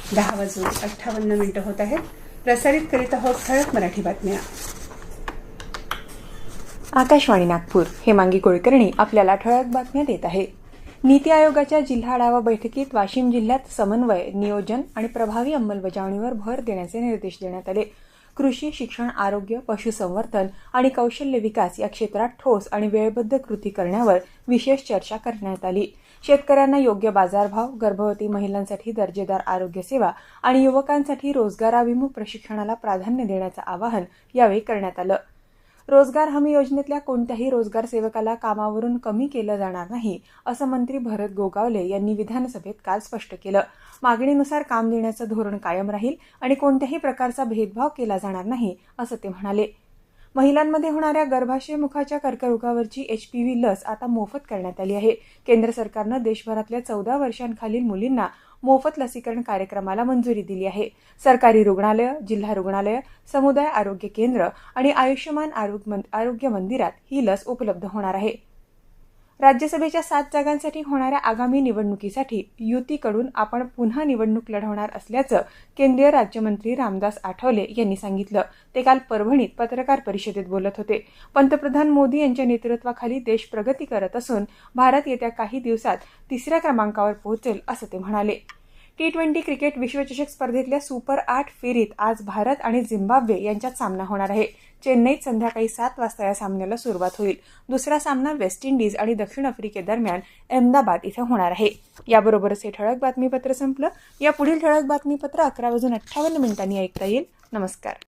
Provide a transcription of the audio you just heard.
10:58 होत आहेत. प्रसारित करीत आहोत ठळक मराठी बातम्या. आकाशवाणी नागपूर. हेमांगी कुलकर्णी आपल्याला ठळक बातम्या देत आहे. नीती आयोगाच्या जिल्हा आढावा बैठकीत वाशिम जिल्ह्यात समन्वय, नियोजन आणि प्रभावी अंमलबजावणीवर भर देण्याचे निर्देश देण्यात आले. कृषी, शिक्षण, आरोग्य, पशुसंवर्धन आणि कौशल्य विकास या क्षेत्रात ठोस आणि वेळबद्ध कृती करण्यावर विशेष चर्चा करण्यात आली. शेतकऱ्यांना योग्य बाजारभाव, गर्भवती महिलांसाठी दर्जेदार आरोग्य सेवा आणि युवकांसाठी रोजगाराभिमुख प्रशिक्षणाला प्राधान्य देण्याचं आवाहन यावेळी करण्यात आलं. रोजगार हमी योजनेतल्या कोणत्याही रोजगार सेवकाला कामावरून कमी केलं जाणार नाही, असं मंत्री भरत गोगावले यांनी विधानसभेत काल स्पष्ट केलं. मागणीनुसार काम देण्याचं धोरण कायम राहील आणि कोणत्याही प्रकारचा भेदभाव केला जाणार नाही, असं ते म्हणाले. महिलांमध्ये होणाऱ्या गर्भाशय मुखाच्या कर्करोगावरची HPV लस आता मोफत करण्यात आली आहे. केंद्र सरकारनं देशभरातल्या 14 वर्षांखालील मुलींना मोफत लसीकरण कार्यक्रमाला मंजुरी दिली आहे. सरकारी रुग्णालय, जिल्हा रुग्णालय, समुदाय आरोग्य केंद्र आणि आयुष्यमान आरोग्य मंदिरात ही लस उपलब्ध होणार आहे. राज्यसभेच्या 7 जागांसाठी होणाऱ्या आगामी निवडणुकीसाठी युतीकडून आपण पुन्हा निवडणूक लढवणार असल्याचं केंद्रीय राज्यमंत्री रामदास आठवले यांनी सांगितलं. ते काल परभणीत पत्रकार परिषदेत बोलत होते. पंतप्रधान मोदी यांच्या नेतृत्वाखाली देश प्रगती करत असून भारत येत्या काही दिवसात 3ऱ्या क्रमांकावर पोहोचेल, असं ते म्हणाले. T20 क्रिकेट विश्वचषक स्पर्धेतल्या सुपर 8 फेरीत आज भारत आणि झिम्बाब्वे यांच्यात सामना होणार आहे. चेन्नईत संध्याकाळी 7 वाजता या सामन्याला सुरुवात होईल. दुसरा सामना वेस्ट इंडिज आणि दक्षिण आफ्रिकेदरम्यान अहमदाबाद इथं होणार आहे. याबरोबरच हे ठळक बातमीपत्र संपलं. या पुढील ठळक बातमीपत्र 11:58 ऐकता येईल. नमस्कार.